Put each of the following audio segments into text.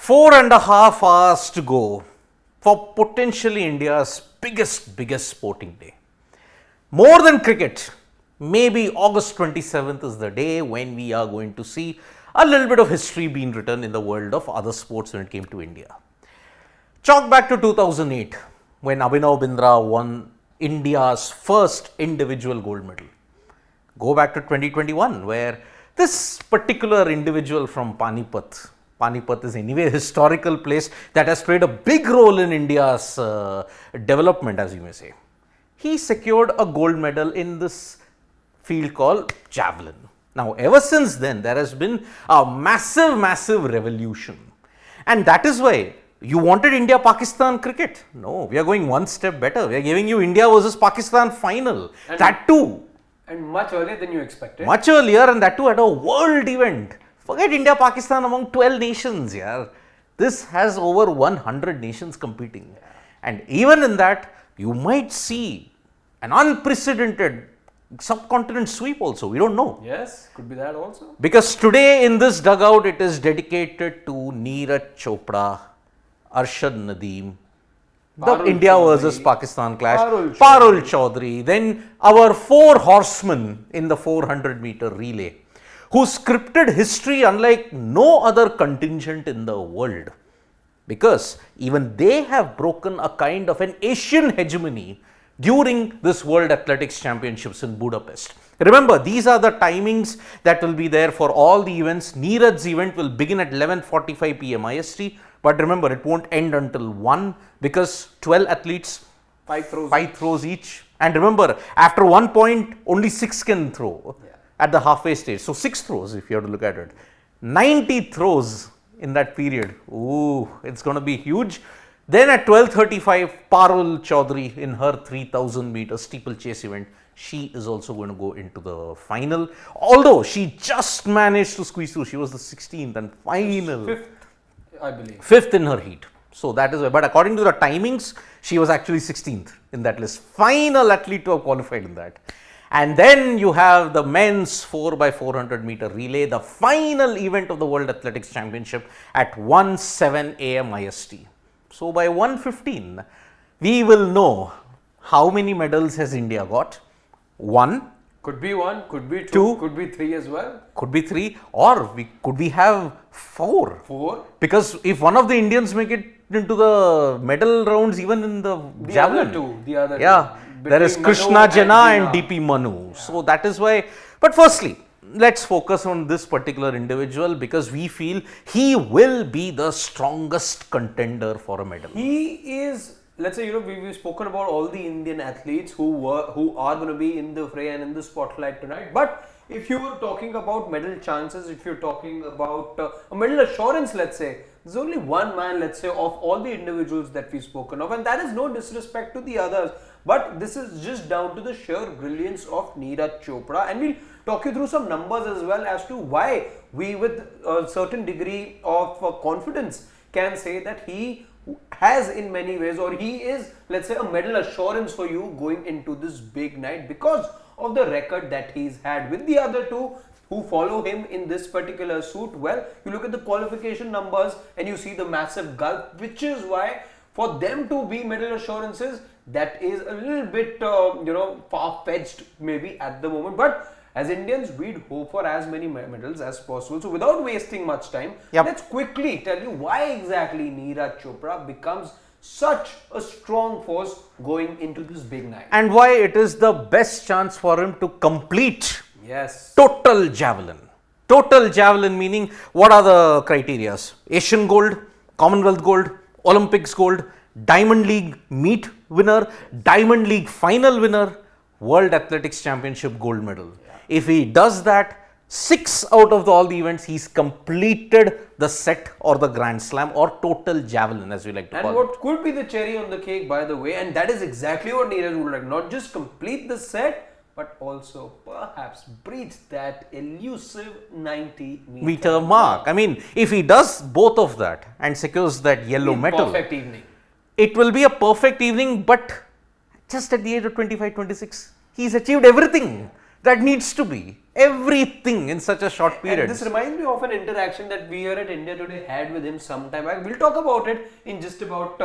4.5 hours to go for potentially India's biggest sporting day. More than cricket, maybe August 27th is the day when we are going to see a little bit of history being written in the world of other sports when it came to India. Chalk back to 2008 when Abhinav Bindra won India's first individual gold medal. Go back to 2021 where this particular individual from Panipat is anyway a historical place that has played a big role in India's development, as you may say. He secured a gold medal in this field called javelin. Now, ever since then, there has been a massive revolution. And that is why you wanted India-Pakistan cricket. No, we are going one step better. We are giving you India versus Pakistan final. And that too. And much earlier than you expected. Much earlier, and that too at a world event. Forget India-Pakistan among 12 nations, yeah. This has over 100 nations competing. And even in that, you might see an unprecedented subcontinent sweep also. We don't know. Yes, could be that also. Because today in this dugout, it is dedicated to Neeraj Chopra, Arshad Nadeem, the India versus Pakistan clash, Parul Chaudhary, then our 4 horsemen in the 400-meter relay, who scripted history unlike no other contingent in the world, because even they have broken a kind of an Asian hegemony during this World Athletics Championships in Budapest. Remember, these are the timings that will be there for all the events. Neeraj's event will begin at 11:45 p.m. IST, but remember, it won't end until 1 because 12 athletes, 5 throws each. And remember, after 1 point, only 6 can throw at the halfway stage. So 6 throws if you have to look at it. 90 throws in that period. Ooh, it's going to be huge. Then at 12:35, Parul Chaudhary in her 3000 meter steeplechase event, she is also going to go into the final. Although she just managed to squeeze through, she was the 16th and final. 5th, I believe. 5th in her heat. So that is why. But according to the timings, she was actually 16th in that list. Final athlete to have qualified in that. And then you have the men's 4x400 meter relay, the final event of the World Athletics Championship at 1:07 a.m. IST. So by 1:15, we will know how many medals has India got. 1. Could be 1, could be 2, could be 3 as well. Could be 3, or could we have 4? 4. Because if one of the Indians make it into the medal rounds, even in the javelin. The other two. Yeah, there is Krishna Jena and DP Manu. Yeah. So that is why. But firstly, let's focus on this particular individual because we feel he will be the strongest contender for a medal. He is, let's say, we've spoken about all the Indian athletes who are going to be in the fray and in the spotlight tonight. But if you were talking about medal chances, if you're talking about a medal assurance, let's say, there's only one man, let's say, of all the individuals that we've spoken of, and that is no disrespect to the others. But this is just down to the sheer brilliance of Neeraj Chopra, and we'll talk you through some numbers as well as to why we, with a certain degree of confidence, can say that he has in many ways, or he is, let's say, a medal assurance for you going into this big night because of the record that he's had with the other two who follow him in this particular suit. Well, you look at the qualification numbers and you see the massive gulf, which is why for them to be medal assurances, that is a little bit, far-fetched maybe at the moment. But as Indians, we'd hope for as many medals as possible. So without wasting much time, let's quickly tell you why exactly Neeraj Chopra becomes such a strong force going into this big night. And why it is the best chance for him to complete Yes. total javelin. Total javelin meaning, what are the criterias? Asian gold, Commonwealth gold, Olympics gold, Diamond League meet winner, Diamond League final winner, World Athletics Championship gold medal. Yeah. If he does that, 6 out of all the events, he's completed the set or the Grand Slam or total javelin, as we like to call it. And what could be the cherry on the cake, by the way, and that is exactly what Neeraj would like. Not just complete the set, but also perhaps breach that elusive 90-meter mark. I mean, if he does both of that and secures that yellow medal, perfect evening. It will be a perfect evening, but just at the age of 25, 26, he's achieved everything that needs to be. everything in such a short period. And this reminds me of an interaction that we here at India Today had with him some time back. We'll talk about it in just about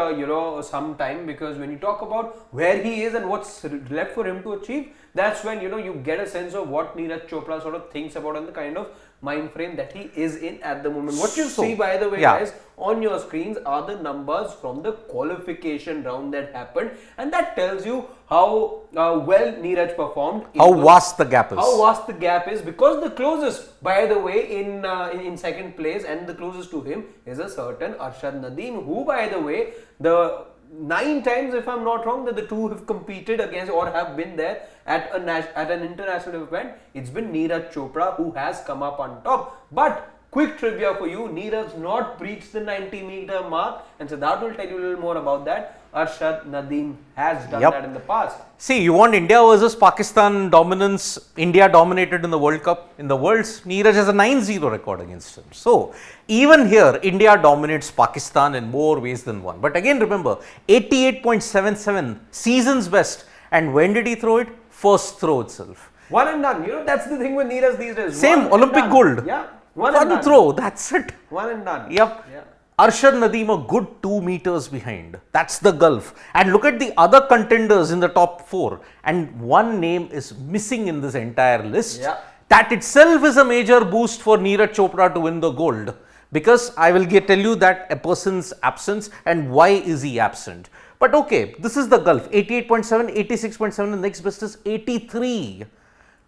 some time, because when you talk about where he is and what's left for him to achieve, that's when you get a sense of what Neeraj Chopra sort of thinks about and the kind of mind frame that he is in at the moment. What you see, by the way, guys, on your screens are the numbers from the qualification round that happened, and that tells you how well Neeraj performed. How vast the gap is. How vast the gap is, because the closest, by the way, in second place and the closest to him is a certain Arshad Nadeem, who, by the way, the 9 times, if I'm not wrong, that the two have competed against or have been there at an international event, it's been Neeraj Chopra who has come up on top. But quick trivia for you, Neeraj not breached the 90-meter mark, and so that will tell you a little more about that. Arshad Nadeem has done that in the past. See, you want India versus Pakistan dominance. India dominated in the World Cup. In the Worlds, Neeraj has a 9-0 record against him. So, even here, India dominates Pakistan in more ways than one. But again, remember, 88.77, season's best. And when did he throw it? First throw itself. One and done. That's the thing with Neeraj these days. Same, Olympic gold. Yeah. One throw, that's it. One and done. Yep. Yeah. Arshad Nadeem a good 2 meters behind. That's the gulf. And look at the other contenders in the top 4. And one name is missing in this entire list. Yeah. That itself is a major boost for Neeraj Chopra to win the gold. Because I will tell you that a person's absence and why is he absent. But okay, this is the gulf. 88.7, 86.7, the next best is 83.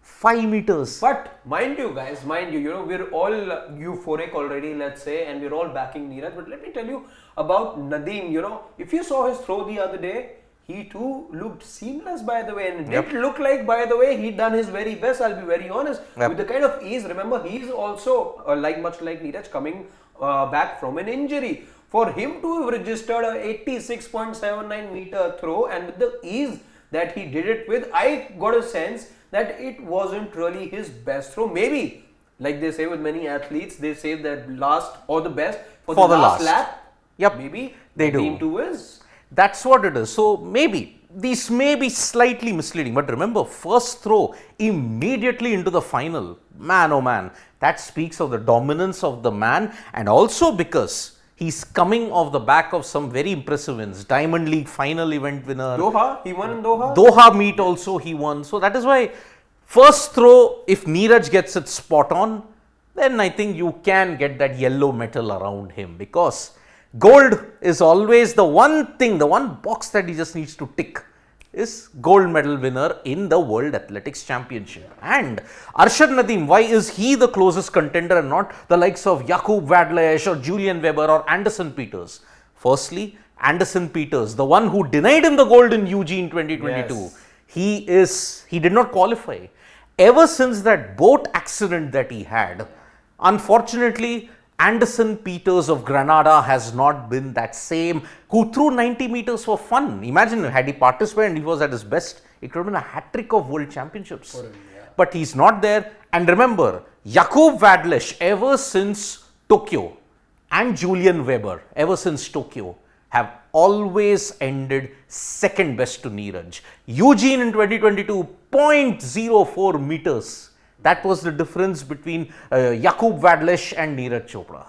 5 meters. But mind you guys, we're all euphoric already, let's say, and we're all backing Neeraj. But let me tell you about Nadeem. If you saw his throw the other day, he too looked seamless, by the way, and it did look like, by the way, he'd done his very best, I'll be very honest. With the kind of ease, remember, he's also, much like Neeraj, coming back from an injury. For him to have registered a 86.79 meter throw, and with the ease that he did it with, I got a sense that it wasn't really his best throw. Maybe, like they say with many athletes, they say that last or the best for the last lap. Yep, maybe they do. Team 2 is. That's what it is. So maybe these may be slightly misleading, but remember, first throw immediately into the final. Man, oh man, that speaks of the dominance of the man, and also because he's coming off the back of some very impressive wins. Diamond League final event winner. Doha, he won in Doha. Doha meet also he won. So that is why first throw, if Neeraj gets it spot on, then I think you can get that yellow metal around him, because gold is always the one thing, the one box that he just needs to tick is gold medal winner in the World Athletics Championship. And Arshad Nadeem, why is he the closest contender and not the likes of Jakub Vadlesh or Julian Weber or Anderson Peters? Firstly, Anderson Peters, the one who denied him the gold in Eugene 2022, he did not qualify. Ever since that boat accident that he had, unfortunately, Anderson Peters of Granada has not been that same, who threw 90 meters for fun. Imagine, had he participated and he was at his best, it could have been a hat-trick of world championships. But he's not there. And remember, Jakub Vadlesh, ever since Tokyo, and Julian Weber, ever since Tokyo, have always ended second best to Neeraj. Eugene in 2022, 0.04 meters. That was the difference between Jakub Vadlesh and Neeraj Chopra.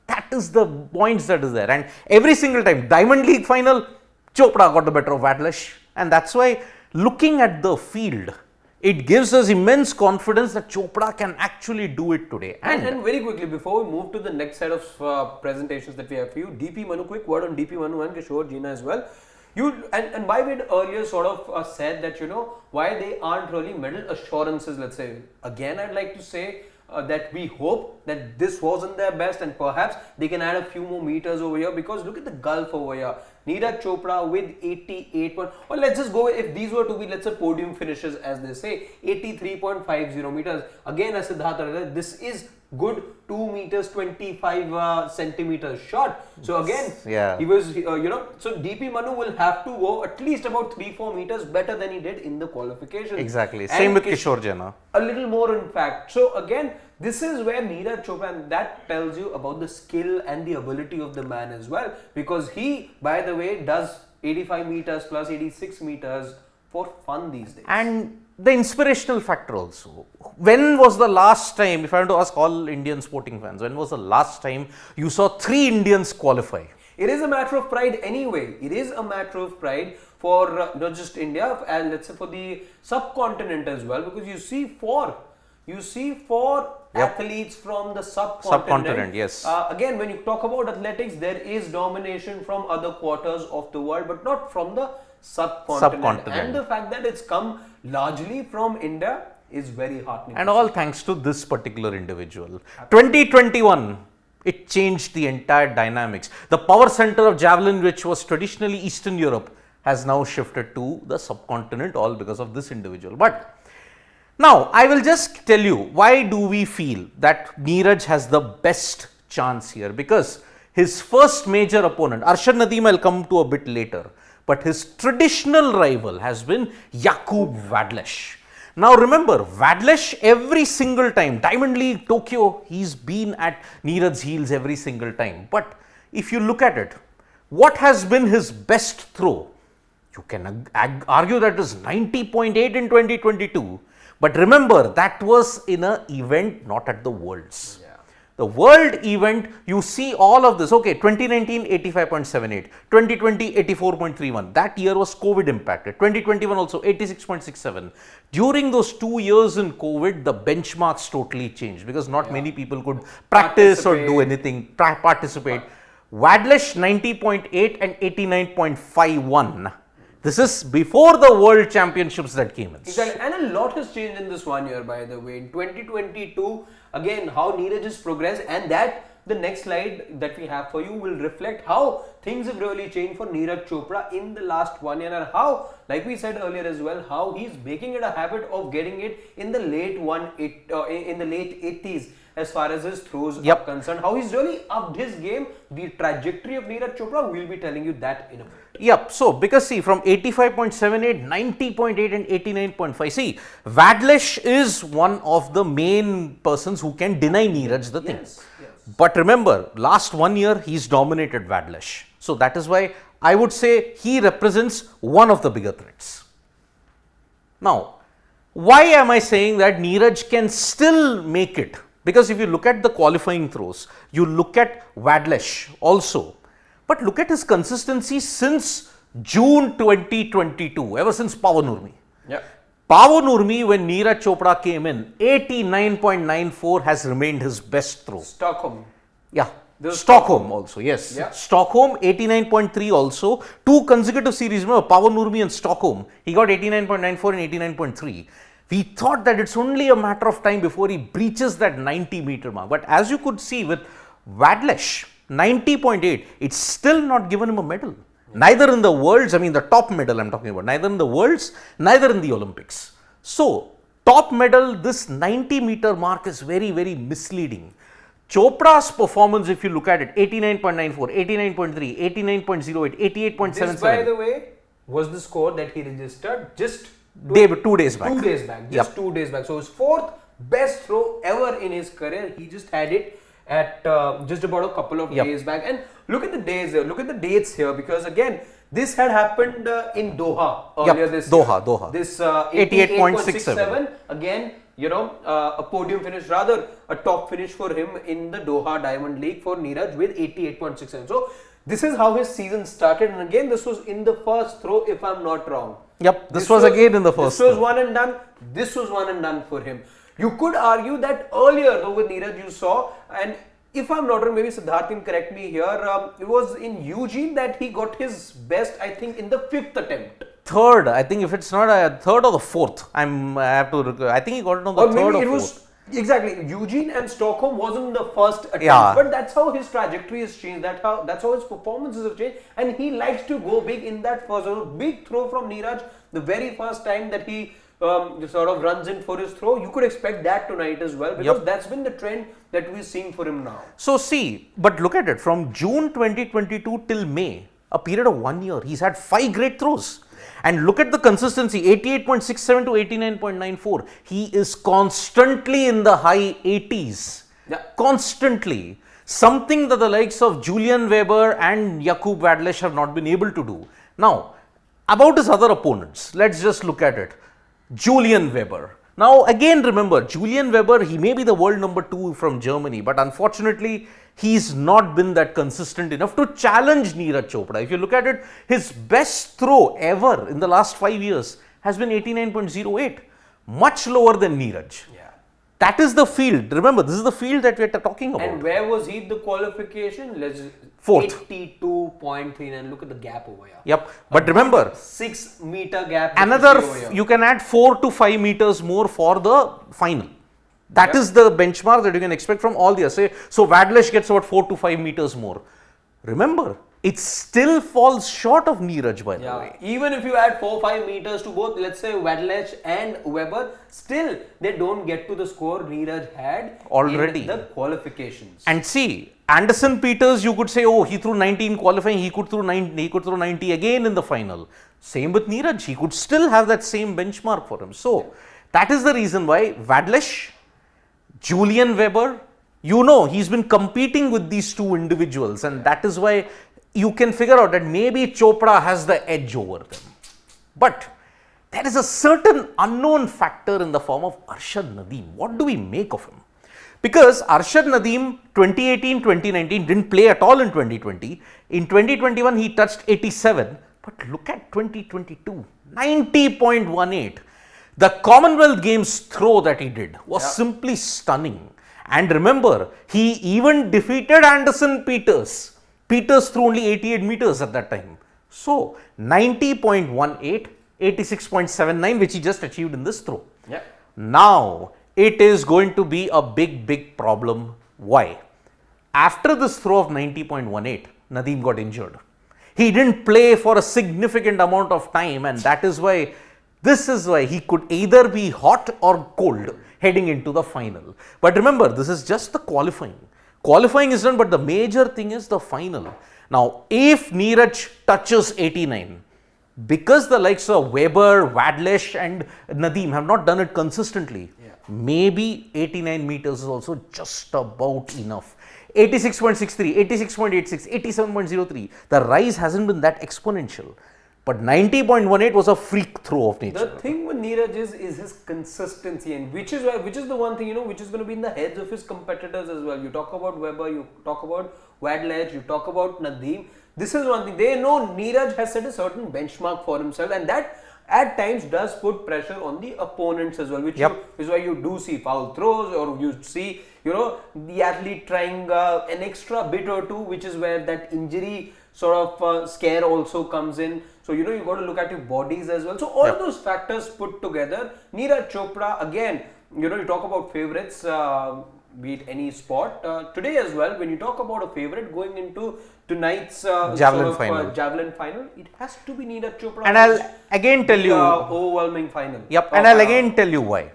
That is the points that is there. And every single time, Diamond League final, Chopra got the better of Vadlesh. And that's why, looking at the field, it gives us immense confidence that Chopra can actually do it today. And very quickly, before we move to the next set of presentations that we have for you, DP Manu, quick word on DP Manu and Kishore Jeena as well. And why we had earlier sort of said that, why they aren't really medal assurances, let's say. Again, I'd like to say that we hope that this wasn't their best, and perhaps they can add a few more meters over here, because look at the gulf over here. Neeraj Chopra with 88. Or let's just go, if these were to be, let's say, podium finishes, as they say, 83.50 meters. Again, as Siddharth said, this is good 2 meters 25 centimeters short. So again, he was, so DP Manu will have to go at least about 3-4 meters better than he did in the qualification. Exactly. Same with Kishore Jeena. A little more, in fact. So again, this is where Neeraj Chopra, and that tells you about the skill and the ability of the man as well, because he, by the way, does 85 meters plus 86 meters for fun these days. And the inspirational factor also. When was the last time, if I want to ask all Indian sporting fans, when was the last time you saw 3 Indians qualify? It is a matter of pride anyway. It is a matter of pride for not just India, and let's say for the subcontinent as well, because you see four athletes from the subcontinent. Yes. Again, when you talk about athletics, there is domination from other quarters of the world, but not from the subcontinent. And the fact that it's come largely from India is very heartening. And all thanks to this particular individual. 2021, it changed the entire dynamics. The power center of javelin, which was traditionally Eastern Europe, has now shifted to the subcontinent, all because of this individual. But now, I will just tell you, why do we feel that Neeraj has the best chance here? Because his first major opponent, Arshad Nadeem, I'll come to a bit later, but his traditional rival has been Jakub Vadlesh. Now remember, Vadlesh every single time, Diamond League, Tokyo, he's been at Neeraj's heels every single time. But if you look at it, what has been his best throw? You can argue that is 90.8 in 2022. But remember, that was in an event, not at the Worlds. Yeah. The World event, you see all of this. Okay, 2019, 85.78. 2020, 84.31. That year was COVID impacted. 2021 also, 86.67. During those 2 years in COVID, the benchmarks totally changed because not many people could practice or do anything, participate. Vadlesh 90.8 and 89.51. This is before the World Championships that came in. Exactly. And a lot has changed in this 1 year, by the way. In 2022, again, how Neeraj has progressed, and that the next slide that we have for you will reflect how things have really changed for Neeraj Chopra in the last 1 year, and how, like we said earlier as well, how he's making it a habit of getting it in the late 80s as far as his throws are concerned. How he's really upped his game. The trajectory of Neeraj Chopra, we'll be telling you that in a bit. Yep. So, because see, from 85.78, 90.8 and 89.5. See, Vadlesh is one of the main persons who can deny Neeraj the thing. Yes. But remember, last 1 year, he's dominated Vadlesh. So, that is why I would say he represents one of the bigger threats. Now, why am I saying that Neeraj can still make it? Because if you look at the qualifying throws, you look at Vadlesh also. But look at his consistency since June 2022, ever since Pawan Nurmi. Yeah. Pawan Nurmi, when Neeraj Chopra came in, 89.94 has remained his best throw. Stockholm. Yeah. Stockholm also, yes. Yeah. Stockholm 89.3 also. 2 consecutive series, remember, Pawan Nurmi and Stockholm. He got 89.94 and 89.3. We thought that it's only a matter of time before he breaches that 90-meter mark. But as you could see with Vadlesh, 90.8, it's still not given him a medal. Neither in the Worlds, I mean the top medal I'm talking about, neither in the Worlds, neither in the Olympics. So, top medal, this 90-meter mark is very, very misleading. Chopra's performance, if you look at it, 89.94, 89.3, 89.08, 88.77. This, by the way, was the score that he registered just 2 days back. 2 days back. Just 2 days back. So, his 4th best throw ever in his career. He just had it at just about a couple of days back. And look at the days here, look at the dates here, because again, this had happened in Doha earlier this year. Doha. This 88.67. Again, you know, a podium finish, rather a top finish for him in the Doha Diamond League for Neeraj with 88.67. So, this is how his season started, and again, this was in the first throw, if I'm not wrong. Yep, this was again in the first throw. This was one and done. This was one and done for him. You could argue that earlier, though, with Neeraj, you saw, and if I'm not wrong, maybe Siddharth can correct me here, it was in Eugene that he got his best, I think, in the 5th attempt. Third, I think if it's not a third or the 4th, I think he got it on the third or 4th. Exactly, Eugene and Stockholm wasn't the first attempt, but that's how his trajectory has changed, that's how his performances have changed, and he likes to go big in that first. So big throw from Neeraj, the very first time that he sort of runs in for his throw. You could expect that tonight as well, because that's been the trend that we're seeing for him now. So see, but look at it, from June 2022 till May, a period of 1 year, he's had 5 great throws. And look at the consistency, 88.67 to 89.94. He is constantly in the high 80s. Yeah. Constantly. Something that the likes of Julian Weber and Jakub Vadlesh have not been able to do. Now, about his other opponents, let's just look at it. Julian Weber. Now again remember, Julian Weber, he may be the world number 2 from Germany, but unfortunately he's not been that consistent enough to challenge Neeraj Chopra. If you look at it, his best throw ever in the last 5 years has been 89.08, much lower than Neeraj. Yeah. That is the field. Remember, this is the field that we are talking about. And where was he the qualification? Fourth. 82.39. Look at the gap over here. Yep. But remember, 6 meter gap. another, you can add 4 to 5 meters more for the final. That is the benchmark that you can expect from all the others. So Vadlesh gets about 4 to 5 meters more. Remember, it still falls short of Neeraj, by the way. Even if you add 4-5 meters to both, let's say Vadlesh and Weber, still they don't get to the score Neeraj had already in the qualifications. And see, Anderson Peters, you could say, oh, he threw 90 in qualifying, he could throw 90 again in the final. Same with Neeraj, he could still have that same benchmark for him. So that is the reason why Vadlesh, Julian Weber, you know, he's been competing with these two individuals, and that is why you can figure out that maybe Chopra has the edge over them. But there is a certain unknown factor in the form of Arshad Nadeem. What do we make of him? Because Arshad Nadeem 2018-2019 didn't play at all in 2020. In 2021 he touched 87, but look at 2022, 90.18. The Commonwealth Games throw that he did was simply stunning. And remember, he even defeated Anderson Peters. Peters threw only 88 meters at that time. So 90.18, 86.79, which he just achieved in this throw. Now it is going to be a big problem. Why? After this throw of 90.18, Nadeem got injured. He didn't play for a significant amount of time, and that is why, this is why he could either be hot or cold heading into the final. But remember, this is just the qualifying. Qualifying is done, but the major thing is the final. Now, if Neeraj touches 89, because the likes of Weber, Vadlesh and Nadeem have not done it consistently, maybe 89 meters is also just about enough. 86.63, 86.86, 87.03, the rise hasn't been that exponential. But 90.18 was a freak throw of nature. The thing with Neeraj is his consistency, and which is the one thing, you know, which is going to be in the heads of his competitors as well. You talk about Weber, you talk about Vadlesh, you talk about Nadeem. This is one thing. They know Neeraj has set a certain benchmark for himself, and that at times does put pressure on the opponents as well, which is why you do see foul throws, or you see, you know, the athlete trying an extra bit or two, which is where that injury sort of scare also comes in. So, you know, you got to look at your bodies as well. So, all those factors put together, Neeraj Chopra, again, you know, you talk about favorites, be it any sport. Today as well, when you talk about a favorite going into tonight's javelin final, it has to be Neeraj Chopra. And I'll again tell you, overwhelming final. And I'll again tell you why.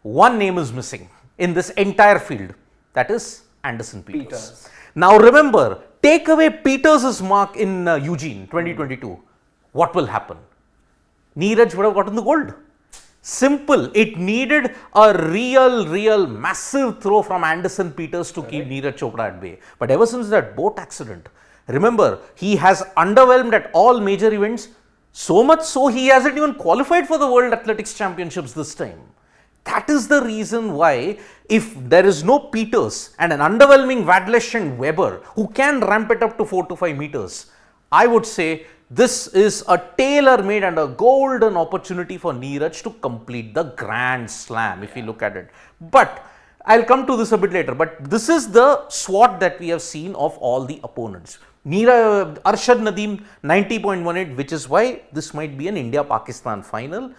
One name is missing in this entire field, that is Anderson Peters. Now remember, take away Peters' mark in Eugene 2022. What will happen? Neeraj would have gotten the gold. Simple. It needed a real massive throw from Anderson Peters to keep Neeraj Chopra at bay. But ever since that boat accident, remember, he has underwhelmed at all major events, so much so he hasn't even qualified for the World Athletics Championships this time. That is the reason why, if there is no Peters and an underwhelming Vadlesh and Weber who can ramp it up to 4 to 5 meters, I would say this is a tailor-made and a golden opportunity for Neeraj to complete the Grand Slam, if you look at it. But I'll come to this a bit later. But this is the SWOT that we have seen of all the opponents. Arshad Nadeem 90.18, which is why this might be an India-Pakistan final.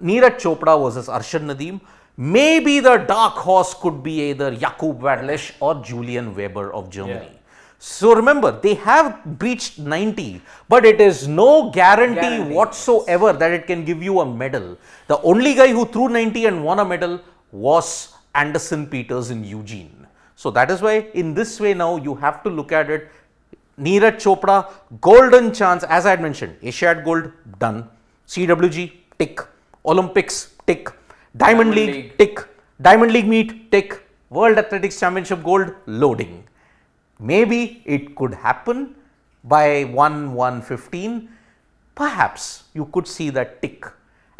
Neeraj Chopra versus Arshad Nadeem. Maybe the dark horse could be either Jakub Vadlesh or Julian Weber of Germany. So remember, they have breached 90, but it is no guarantee whatsoever that it can give you a medal. The only guy who threw 90 and won a medal was Anderson Peters in Eugene. So that is why in this way now you have to look at it. Neeraj Chopra, golden chance, as I had mentioned, Asiad gold, done. CWG, tick. Olympics, tick. Diamond League, tick. Diamond League meet, tick. World Athletics Championship gold, loading. Maybe it could happen by 1/115. Perhaps you could see that tick.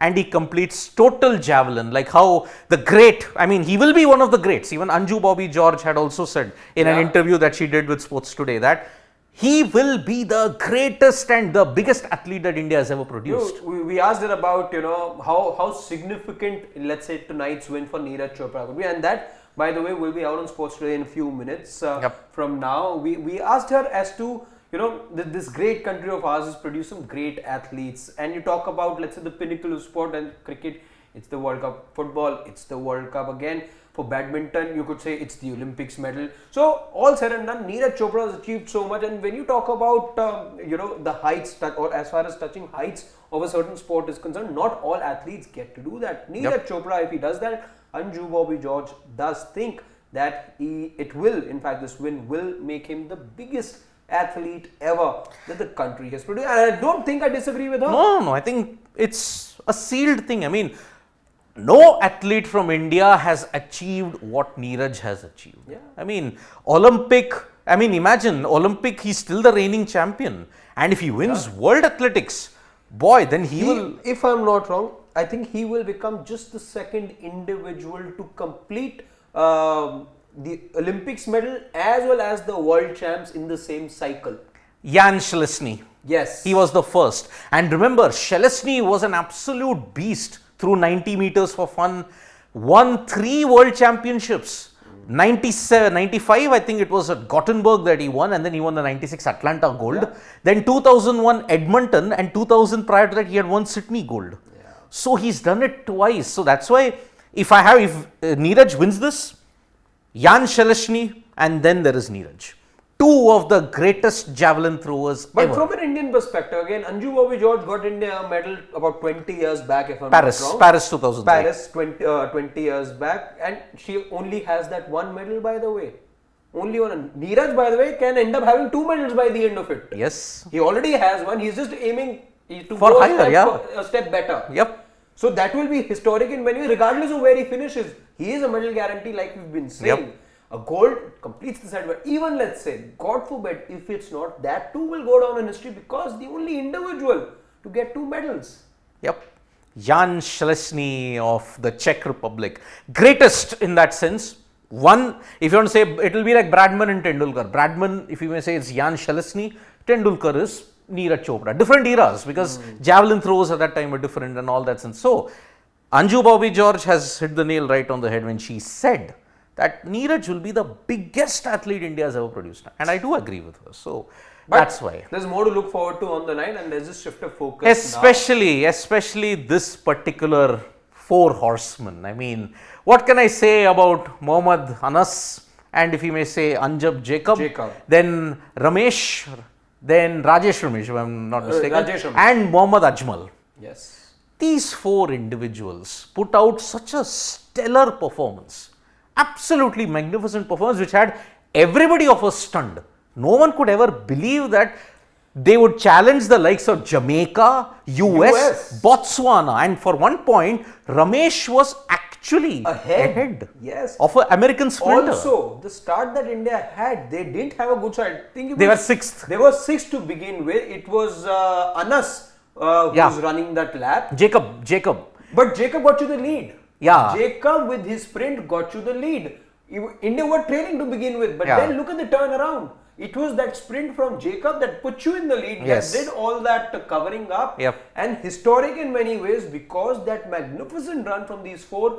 and he completes total javelin, like how the great, I mean, he will be one of the greats. Even Anju Bobby George had also said in an interview that she did with Sports Today that he will be the greatest and the biggest athlete that India has ever produced. We asked her about, how significant, let's say, tonight's win for Neeraj Chopra would be, and that, by the way, will be out on Sports Today in a few minutes from now. We asked her as to, this great country of ours has produced some great athletes, and you talk about, let's say, the pinnacle of sport and cricket, it's the World Cup. Football, it's the World Cup again. For badminton, you could say it's the Olympics medal. So all said and done, Neeraj Chopra has achieved so much, and when you talk about, the heights, or as far as touching heights of a certain sport is concerned, not all athletes get to do that. Neeraj Chopra, if he does that, Anju Bobby George does think that this win will make him the biggest athlete ever that the country has produced. And I don't think I disagree with her. No, I think it's a sealed thing. I mean, no athlete from India has achieved what Neeraj has achieved. Yeah. I mean, imagine Olympic, he's still the reigning champion. And if he wins World Athletics, boy, then he will... If I'm not wrong, I think he will become just the second individual to complete the Olympics medal as well as the world champs in the same cycle. Jan Schlesny. Yes. He was the first. And remember, Schlesny was an absolute beast through 90 meters for fun. Won 3 world championships. 97, 95, I think it was at Gothenburg that he won, and then he won the 96 Atlanta gold. Yeah. Then 2001 Edmonton, and 2000 prior to that he had won Sydney gold. Yeah. So he's done it twice. So that's why if Neeraj wins this, Jan Schlesny, and then there is Neeraj. 2 of the greatest javelin throwers But ever. from an Indian perspective, again, Anju Bobby George got India a medal about 20 years back, if I'm not wrong. Paris 2000. Paris 20 years back, and she only has that one medal, by the way. Only one. Neeraj, by the way, can end up having 2 medals by the end of it. Yes. He already has one. He's just aiming to for go higher, a step better. Yep. So that will be historic in many ways, regardless of where he finishes. He is a medal guarantee, like we've been saying. Yep. A gold completes the set, but even let's say, God forbid, if it's not, that too will go down in history because the only individual to get 2 medals. Yep. Jan Schlesny of the Czech Republic. Greatest in that sense. One, if you want to say, it will be like Bradman and Tendulkar. Bradman, if you may say, it's Jan Schlesny. Tendulkar is Neeraj Chopra. Different eras because javelin throws at that time were different and all that sense. So, Anju Bobby George has hit the nail right on the head when she said that Neeraj will be the biggest athlete India has ever produced. And I do agree with her. So, that's why. There's more to look forward to on the night, and there's a shift of focus Especially this particular 4 horsemen. I mean, what can I say about Mohammad Anas, and if you may say Anjab Jacob. Then Ramesh, then Rajesh Ramesh, if I'm not mistaken, and Mohammad Ajmal. Yes. These 4 individuals put out such a stellar performance. Absolutely magnificent performance, which had everybody of us stunned. No one could ever believe that they would challenge the likes of Jamaica, US, Botswana, and for one point, Ramesh was actually ahead of an American sprinter. Also, the start that India had, they didn't have a good start. They were 6th. They were 6th to begin with. It was Anas who was running that lap. Jacob. But Jacob got you the lead. Yeah. Jacob with his sprint got you the lead. India were trailing to begin with, but then look at the turnaround. It was that sprint from Jacob that put you in the lead, that did all that covering up, and historic in many ways because that magnificent run from these 4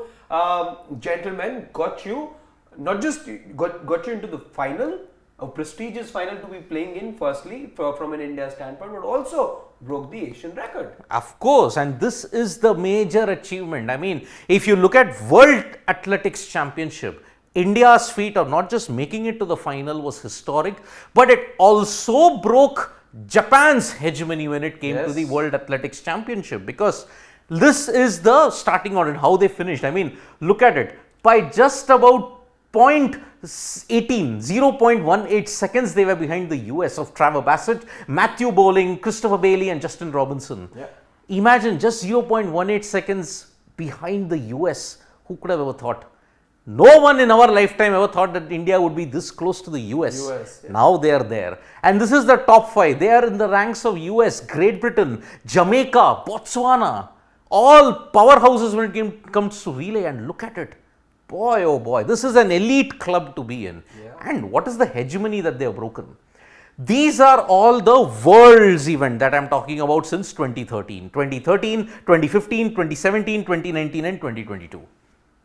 gentlemen got you, not just got you into the final, a prestigious final to be playing in, firstly from an India standpoint, but also broke the Asian record. Of course, and this is the major achievement. I mean, if you look at World Athletics Championship, India's feat of not just making it to the final was historic, but it also broke Japan's hegemony when it came to the World Athletics Championship, because this is the starting order, how they finished. I mean, look at it. By just about 0.18 seconds, they were behind the US of Trevor Bassett, Matthew Bowling, Christopher Bailey, and Justin Robinson. Imagine just 0.18 seconds behind the US. Who could have ever thought? No one in our lifetime ever thought that India would be this close to the US. Now they are there. And this is the top 5. They are in the ranks of US, Great Britain, Jamaica, Botswana. all powerhouses when it comes to relay, and look at it. Boy, oh boy, this is an elite club to be in. And what is the hegemony that they have broken? These are all the world's event that I am talking about since 2013. 2013, 2015, 2017, 2019 and 2022.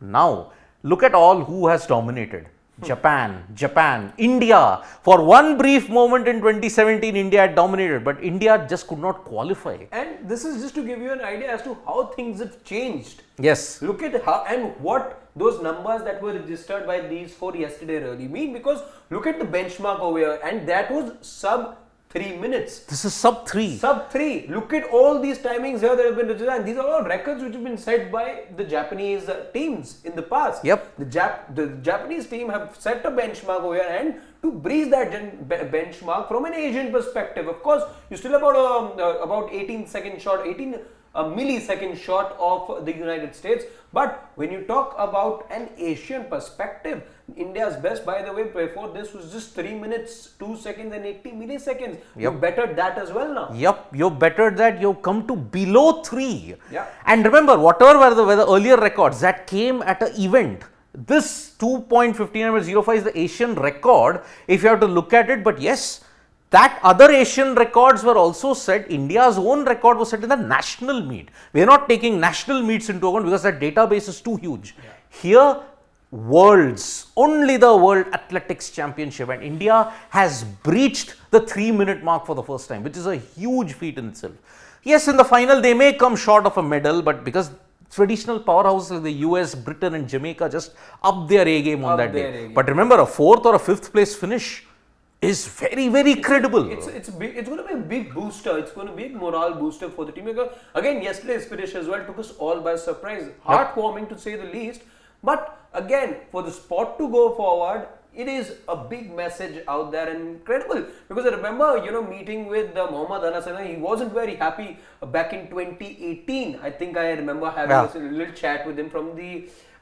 Now, look at all who has dominated. Japan, India. For one brief moment in 2017, India had dominated, but India just could not qualify. And this is just to give you an idea as to how things have changed. Yes. Look at how and what those numbers that were registered by these four yesterday really mean, because look at the benchmark over here, and that was sub 3 minutes. This is sub 3. Sub 3. Look at all these timings here that have been registered, and these are all records which have been set by the Japanese teams in the past. Yep. The Japanese team have set a benchmark over here, and to breach that benchmark from an Asian perspective, of course, you still have about 18-second short, a millisecond short of the United States. But when you talk about an Asian perspective, India's best, by the way, before this was just 3 minutes, 2 seconds and 80 milliseconds. Yep. You bettered that as well now. Yep, you bettered that. You've come to below 3. Yeah. And remember, whatever were the earlier records that came at an event, this 2.5905 is the Asian record if you have to look at it. But yes, that other Asian records were also set. India's own record was set in the national meet. We are not taking national meets into account because that database is too huge. Yeah. Here, worlds, only the World Athletics Championship, and India has breached the 3-minute mark for the first time, which is a huge feat in itself. Yes, in the final they may come short of a medal, but because traditional powerhouses like the US, Britain and Jamaica just up their A game on that day. But remember, a 4th or a 5th place finish is very, very credible. It's going to be a big booster. It's going to be a morale booster for the team. Because again, yesterday's finish as well took us all by surprise. Heartwarming to say the least. But again, for the sport to go forward, it is a big message out there and incredible. Because I remember, meeting with Mohammad Anas, and he wasn't very happy back in 2018. I think I remember having a little chat with him from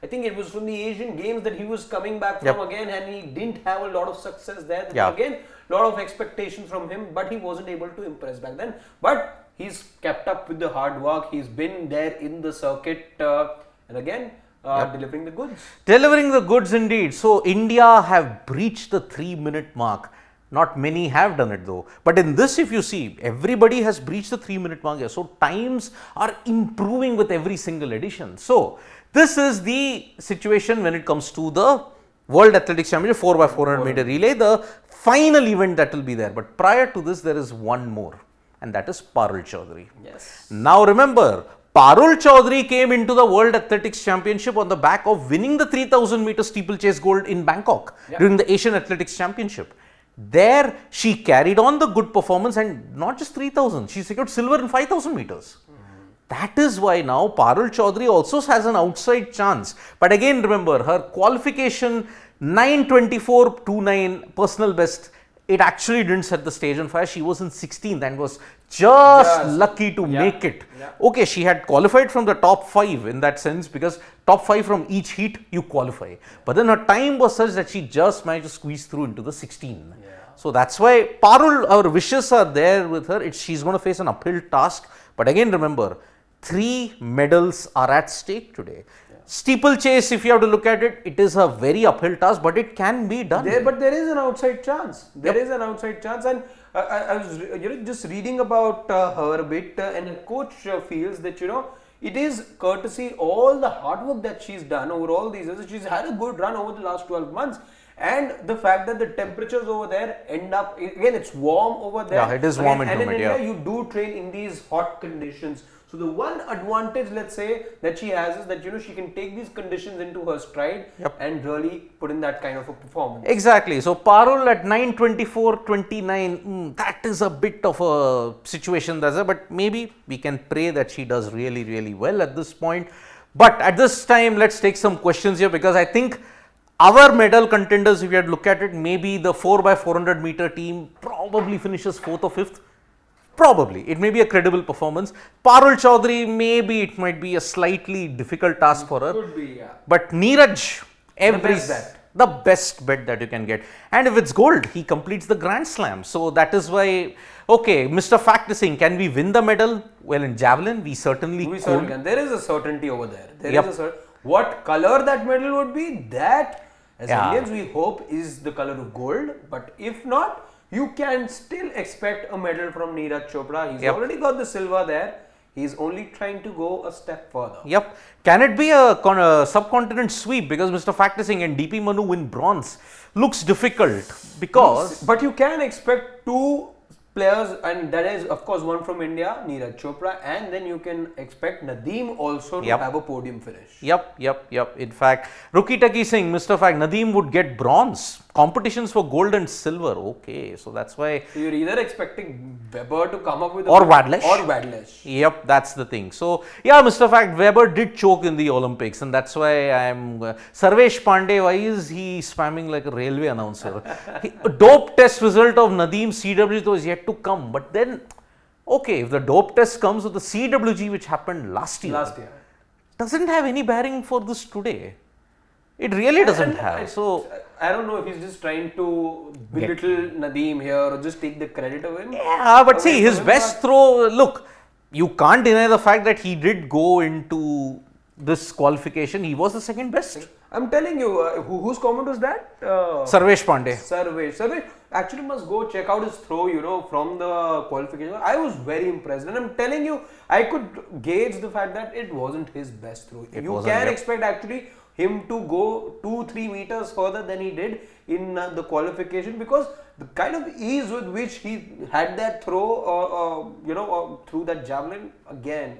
I think it was from the Asian Games that he was coming back from again, and he didn't have a lot of success there. Again, a lot of expectations from him, but he wasn't able to impress back then. But he's kept up with the hard work. He's been there in the circuit, and again, delivering the goods. Delivering the goods indeed. So India have breached the 3-minute mark. Not many have done it though. But in this, if you see, everybody has breached the 3-minute mark here. So times are improving with every single edition. So this is the situation when it comes to the World Athletics Championship 4x400 meter relay, the final event that will be there. But prior to this, there is one more, and that is Parul Chaudhary. Yes. Now remember, Parul Chaudhary came into the World Athletics Championship on the back of winning the 3000 meter steeplechase gold in Bangkok during the Asian Athletics Championship. There she carried on the good performance, and not just 3000, she secured silver in 5000 meters. That is why now Parul Chaudhary also has an outside chance. But again, remember, her qualification 9:24.29 personal best, it actually didn't set the stage on fire. She was in 16th and was just lucky to make it. Okay, she had qualified from the top 5 in that sense, because top 5 from each heat you qualify. But then her time was such that she just managed to squeeze through into the 16. So that's why Parul, our wishes are there with her. She's going to face an uphill task. But again, remember, 3 medals are at stake today. Steeplechase, if you have to look at it, it is a very uphill task, but it can be done. But there is an outside chance. There is an outside chance, and I was just reading about her a bit, and her coach feels that it is courtesy all the hard work that she's done over all these years. She's had a good run over the last 12 months. And the fact that the temperatures over there end up, again, it's warm over there. Yeah, it is warm and humid. And in India, you do train in these hot conditions. So the one advantage, let's say, that she has is that she can take these conditions into her stride and really put in that kind of a performance. Exactly. So Parul at 9:24.29, that is a bit of a situation that's there, but maybe we can pray that she does really, really well at this point. But at this time, let's take some questions here, because I think our medal contenders, if you had to look at it, maybe the 4x400 meter team probably finishes 4th or 5th. Probably. It may be a credible performance. Parul Chaudhary, maybe it might be a slightly difficult task for her. Could be, yeah. But Neeraj, The best bet that you can get. And if it's gold, he completes the Grand Slam. So that is why, okay, Mr. Fact is saying, can we win the medal? Well, in javelin, we certainly can. There is a certainty over there. Yep. What color that medal would be, that as Indians we hope is the color of gold. But if not, you can still expect a medal from Neeraj Chopra. He's already got the silver there. He's only trying to go a step further. Yep. Can it be a subcontinent sweep? Because Mr. Fact is saying, and DP Manu win bronze. Looks difficult because... But you can expect two players, and that is of course one from India, Neeraj Chopra, and then you can expect Nadeem also to have a podium finish. Yep. In fact, Ruki Taki saying, Mr. Fact, Nadeem would get bronze. Competitions for gold and silver. Okay, so that's why... So you're either expecting Weber to come up with... Or Wadlish. Or Wadlish. Yep, that's the thing. So, yeah, Mr. Fact, Weber did choke in the Olympics, and that's why I'm... Sarvesh Pandey, why is he spamming like a railway announcer? A dope test result of Nadeem CWG was yet to come, but then, okay, if the dope test comes with the CWG which happened last year, doesn't have any bearing for this today. It really doesn't have. So I don't know if he's just trying to belittle Nadeem here or just take the credit of him. Yeah, but see, his best throw, look, you can't deny the fact that he did go into this qualification. He was the second best. I'm telling you, whose comment was that? Sarvesh Pandey. Sarvesh actually must go check out his throw, from the qualification. I was very impressed, and I'm telling you, I could gauge the fact that it wasn't his best throw. You can expect actually him to go 2-3 meters further than he did in the qualification, because the kind of ease with which he had that throw, through that javelin, again,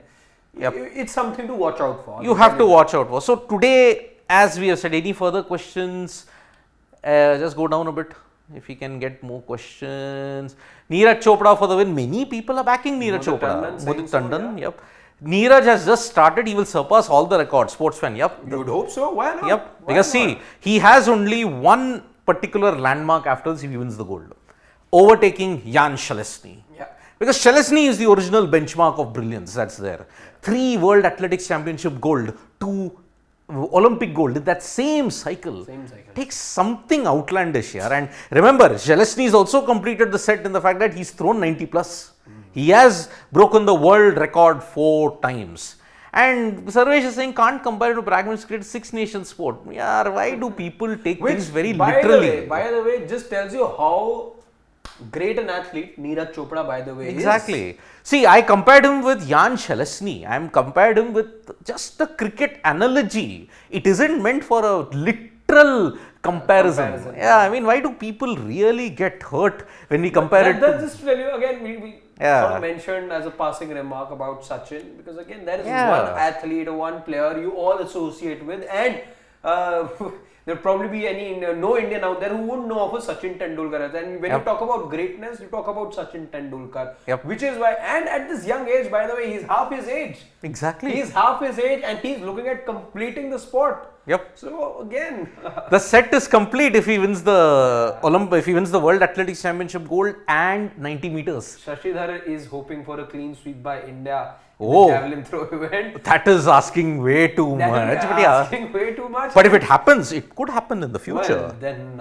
it's something to watch out for. You have to watch out for. So today, as we have said, any further questions? Just go down a bit if we can get more questions. Neeraj Chopra for the win. Many people are backing Neeraj Chopra. Mudit Tandon, yep. Neeraj has just started. He will surpass all the records. Sportsfan, yep. You would hope so. Why not? Yep. Because see, he has only one particular landmark after this if he wins the gold. Overtaking Jan Shalesny. Yeah. Because Shalesny is the original benchmark of brilliance that's there. 3 World Athletics Championship gold, 2 Olympic gold in that same cycle. Takes something outlandish here. And remember, Shalesny has also completed the set in the fact that he's thrown 90 plus. He has broken the world record 4 times. And Sarvesh is saying, can't compare it to pragmatic cricket, 6-nation sport. Yeah, why do people take things very literally? By the way, it just tells you how great an athlete Neeraj Chopra, by the way, is. See, I compared him with Jan Shalesny. I am compared him with just a cricket analogy. It isn't meant for a literal comparison. Yeah, I mean, why do people really get hurt when we compare it? That's just to tell you again, we sort of mentioned as a passing remark about Sachin, because again, there is one athlete or one player you all associate with, and there'll probably be no Indian out there who wouldn't know of a Sachin Tendulkar. And when you talk about greatness, you talk about Sachin Tendulkar, which is why, and at this young age, by the way, he's half his age. Exactly. He's half his age, and he's looking at completing the sport. Yep. So again, the set is complete if he wins the if he wins the World Athletics Championship gold and 90 meters. Shashidhar is hoping for a clean sweep by India in the javelin throw event. That is asking way too much. Asking way too much. But if it happens, it could happen in the future. Well, then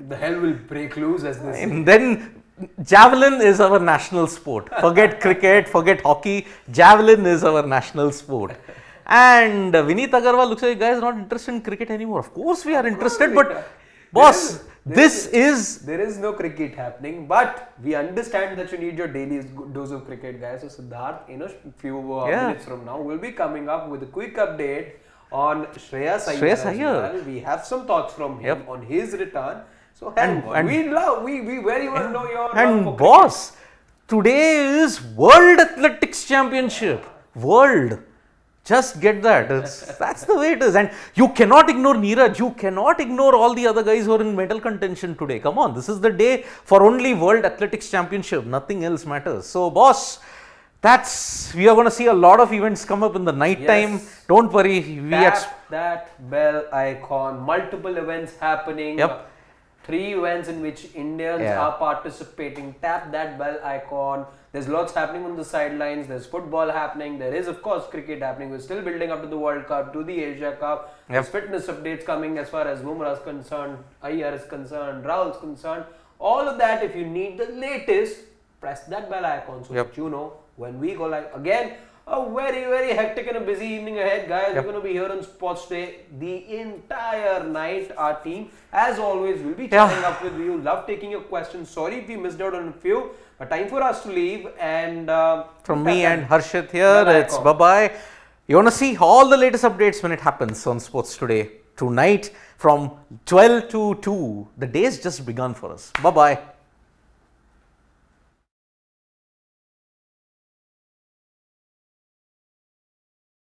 the hell will break loose, as they say. And then javelin is our national sport. Forget cricket, forget hockey. Javelin is our national sport. And Vineet Agarwal looks like, guys, not interested in cricket anymore. Of course we are interested, but boss, there is no cricket happening, but we understand that you need your daily dose of cricket, guys. So Siddharth, in a few minutes from now, will be coming up with a quick update on Shreyas Iyer. Well. We have some thoughts from him on his return. So we very well know your and love for boss, cricket. Today is World Athletics Championship. World. Just get that. That's the way it is. And you cannot ignore Neeraj. You cannot ignore all the other guys who are in medal contention today. Come on. This is the day for only World Athletics Championship. Nothing else matters. So, boss, we are going to see a lot of events come up in the night time. Don't worry. Tap that bell icon. Multiple events happening. Yep. 3 events in which Indians are participating. Tap that bell icon. There's lots happening on the sidelines. There's football happening. There is, of course, cricket happening. We're still building up to the World Cup, to the Asia Cup. There's fitness updates coming as far as Bumrah is concerned, Iyer is concerned, Rahul is concerned. All of that, if you need the latest, press that bell icon so that you know when we go live. Again, a very, very hectic and a busy evening ahead, guys. We're going to be here on Sports Day the entire night. Our team, as always, will be chatting up with you. Love taking your questions. Sorry if we missed out on a few, but time for us to leave. And from me and Harshit here, it's bye-bye. You want to see all the latest updates when it happens on Sports Today tonight from 12 to 2. The day's just begun for us. Bye-bye.